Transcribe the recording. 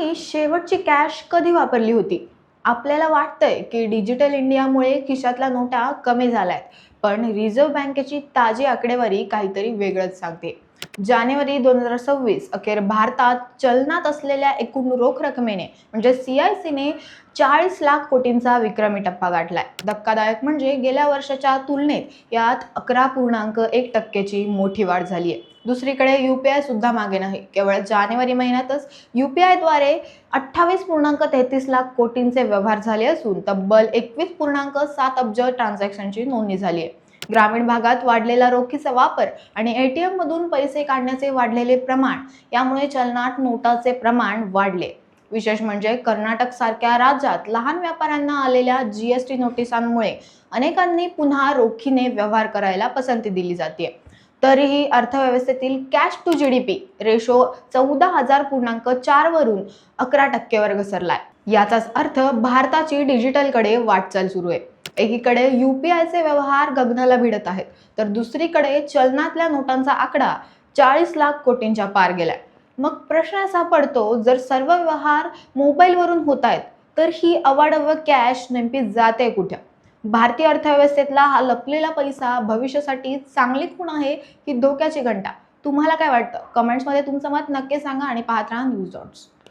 तुम्ही शेवटची कॅश कधी वापरली होती? आपल्याला वाटतंय की डिजिटल इंडियामुळे खिशातल्या नोटा कमी झाल्यात, पण रिझर्व्ह बँकेची ताजी आकडेवारी काहीतरी वेगळंच सांगते. जानेवारी 2026 अखेर भारतात चलनात असलेल्या एकूण रोख रकमेने म्हणजे CICने 40 लाख कोटींचा विक्रमी टप्पा गाठलाय. धक्कादायक म्हणजे गेल्या वर्षाच्या तुलनेत यात 11.1%ची मोठी वाढ झाली आहे. दुसरीकडे UPI सुद्धा मागे नाही. केवळ जानेवारी महिन्यातच UPI द्वारे 28.33 लाख कोटींचे व्यवहार झाले असून तब्बल 21.7 अब्ज ट्रान्झॅक्शनची नोंदणी झाली आहे. ग्रामीण भागात वाढलेला रोखीचा वापर आणि ATM मधून पैसे काढण्याचे वाढलेले प्रमाण यामुळे चलनात नोटाचे प्रमाण वाढले. विशेष म्हणजे कर्नाटक सारख्या राज्यात लहान व्यापाऱ्यांना आलेल्या GST नोटिसांमुळे अनेकांनी पुन्हा रोखीने व्यवहार करायला पसंती दिली जाते. तरीही अर्थव्यवस्थेतील कॅश टू GDP रेशो 14,000.4 वरून 11% घसरलाय. याचाच अर्थ भारताची डिजिटलकडे वाटचाल सुरू आहे. एकीकडे UPIचे व्यवहार गगनाला भिडत आहेत, तर दुसरीकडे चलनातल्या नोटांचा आकडा 40 लाख कोटींच्या पार गेलाय. मग प्रश्न असा पडतो, जर सर्व व्यवहार मोबाईलवरून होत आहेत, तर ही अवाढव्य कॅश नेमकी जाते कुठे? भारतीय अर्थव्यवस्थेतला हा लपलेला पैसा भविष्यासाठी चांगली खूण आहे की धोक्याची घंटा? तुम्हाला काय वाटतं? कमेंट्समध्ये तुमचं मत नक्की सांगा आणि पाहत राहा न्यूज डॉट्स.